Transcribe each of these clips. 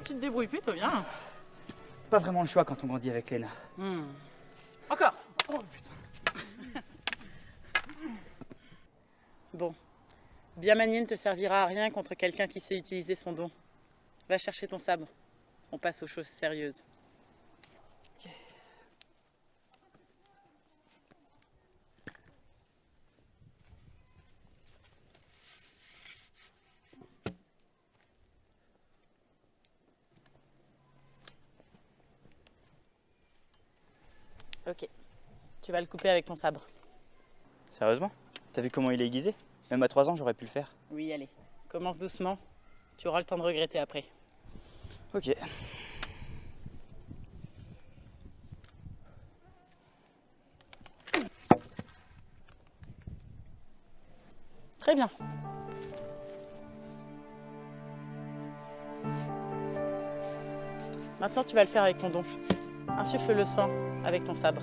tu te débrouilles plutôt bien. Pas vraiment le choix quand on grandit avec Léna. Encore. Oh putain. Bon, bien manier ne te servira à rien contre quelqu'un qui sait utiliser son don. Va chercher ton sabre. On passe aux choses sérieuses. Ok, tu vas le couper avec ton sabre. Sérieusement? T'as vu comment il est aiguisé? Même à 3 ans, j'aurais pu le faire. Oui, allez, commence doucement. Tu auras le temps de regretter après. Ok. Très bien. Maintenant, tu vas le faire avec ton don. Insuffle le sang avec ton sabre.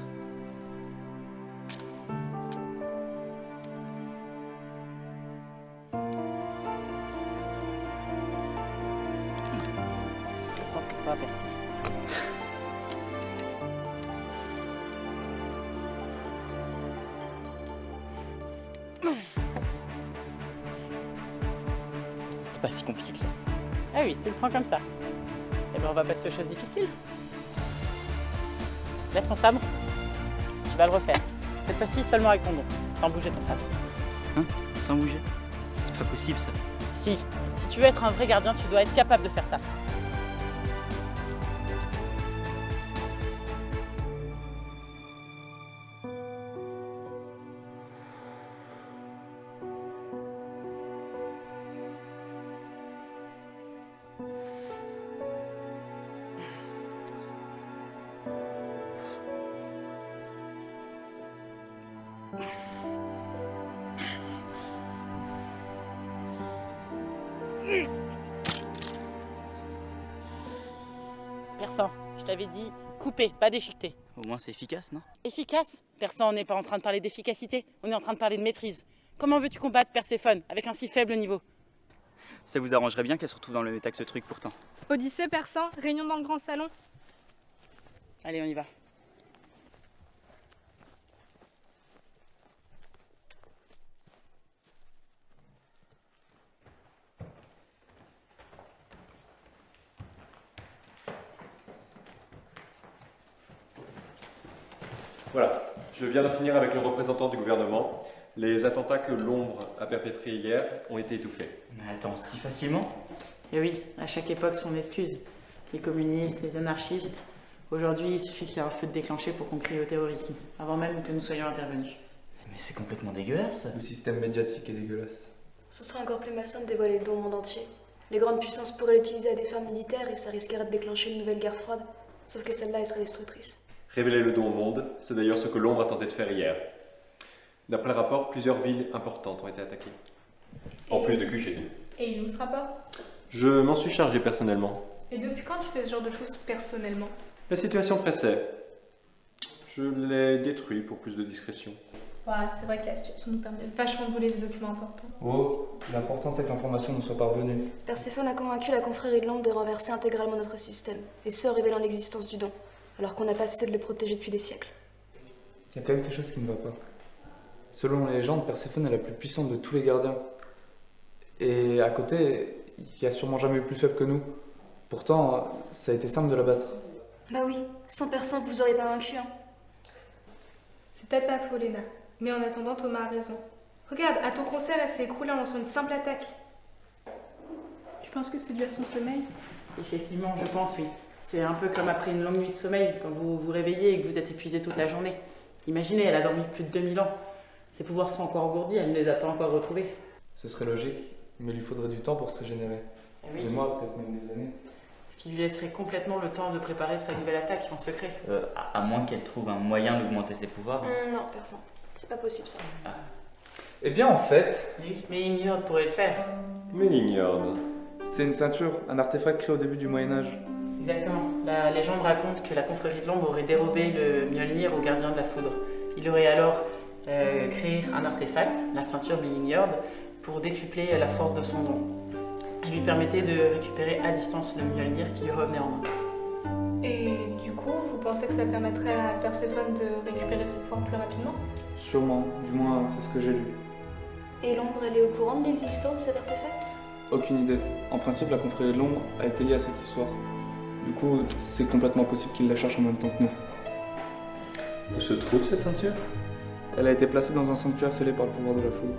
Pas percer. C'est pas si compliqué que ça. Ah oui, tu le prends comme ça. Eh bien, on va passer aux choses difficiles. Lève ton sabre. Tu vas le refaire. Cette fois-ci, seulement avec ton don, sans bouger ton sabre. Hein? Sans bouger? C'est pas possible ça. Si tu veux être un vrai gardien, tu dois être capable de faire ça. Persan, je t'avais dit couper, pas déchiqueter. Au moins c'est efficace, non? Efficace? Persan, on n'est pas en train de parler d'efficacité, on est en train de parler de maîtrise. Comment veux-tu combattre Perséphone avec un si faible niveau? Ça vous arrangerait bien qu'elle se retrouve dans le méta que ce truc pourtant. Odyssée, Persan, réunion dans le grand salon. Allez, on y va. Voilà, je viens de finir avec le représentant du gouvernement. Les attentats que l'ombre a perpétrés hier ont été étouffés. Mais attends, si facilement? Et oui, à chaque époque son excuse. Les communistes, les anarchistes. Aujourd'hui, il suffit qu'il y ait un feu de déclenché pour qu'on crie au terrorisme, avant même que nous soyons intervenus. Mais c'est complètement dégueulasse. Le système médiatique est dégueulasse. Ce serait encore plus malsain de dévoiler le don au monde entier. Les grandes puissances pourraient l'utiliser à des fins militaires et ça risquerait de déclencher une nouvelle guerre froide. Sauf que celle-là, elle serait destructrice. Révéler le don au monde, c'est d'ailleurs ce que l'ombre a tenté de faire hier. D'après le rapport, plusieurs villes importantes ont été attaquées. En plus de QG. Et il est où ce rapport? Je m'en suis chargé personnellement. Et depuis quand tu fais ce genre de choses personnellement? La situation pressait. Je l'ai détruit pour plus de discrétion. Ouais, c'est vrai que la situation nous permet vachement de voler des documents importants. Oh, l'important c'est que l'information nous soit parvenue. Perséphone a convaincu la confrérie de l'ombre de renverser intégralement notre système, et ce en révélant l'existence du don, alors qu'on n'a pas cessé de le protéger depuis des siècles. Il y a quand même quelque chose qui ne va pas. Selon les légendes, Perséphone est la plus puissante de tous les gardiens. Et à côté, il n'y a sûrement jamais eu plus faible que nous. Pourtant, ça a été simple de la battre. Bah oui, sans personne vous auriez pas vaincu, hein. C'est peut-être pas faux, Léna. Mais en attendant, Thomas a raison. Regarde, à ton concert, elle s'est écroulée en lançant une simple attaque. Tu penses que c'est dû à son sommeil? Effectivement, je pense, oui. C'est un peu comme après une longue nuit de sommeil, quand vous vous réveillez et que vous êtes épuisé toute la journée. Imaginez, elle a dormi plus de 2000 ans. Ses pouvoirs sont encore engourdis, elle ne les a pas encore retrouvés. Ce serait logique, mais il lui faudrait du temps pour se régénérer. Oui. Des mois, peut-être même des années. Ce qui lui laisserait complètement le temps de préparer sa nouvelle attaque en secret. À moins qu'elle trouve un moyen d'augmenter ses pouvoirs. Non, personne. C'est pas possible ça. Eh bien, en fait, Oui, mais Ignorde pourrait le faire. Mais l'ignorde. c'est une ceinture, un artefact créé au début du Moyen-Âge. Exactement. La légende raconte que la confrérie de l'ombre aurait dérobé le Mjolnir au gardien de la foudre. Il aurait alors créé un artefact, la ceinture Mjolnir, pour décupler la force de son don. Elle lui permettait de récupérer à distance le Mjolnir qui lui revenait en main. Et du coup, vous pensez que ça permettrait à Perséphone de récupérer ses pouvoirs plus rapidement? Sûrement, du moins c'est ce que j'ai lu. Et l'ombre, elle est au courant de l'existence de cet artefact? Aucune idée. En principe, la confrérie de l'ombre a été liée à cette histoire. Du coup, c'est complètement possible qu'il la cherche en même temps que nous. Où se trouve cette ceinture? Elle a été placée dans un sanctuaire scellé par le pouvoir de la foudre.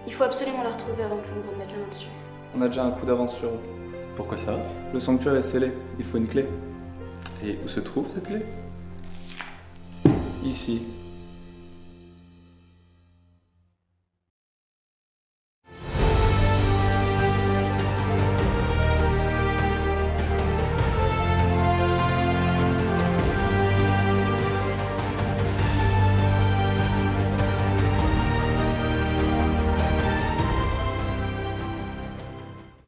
Il faut absolument la retrouver avant que l'ombre ne mette la main dessus. On a déjà un coup d'avance sur eux. Pourquoi ça? Le sanctuaire est scellé, il faut une clé. Et où se trouve cette clé? Ici,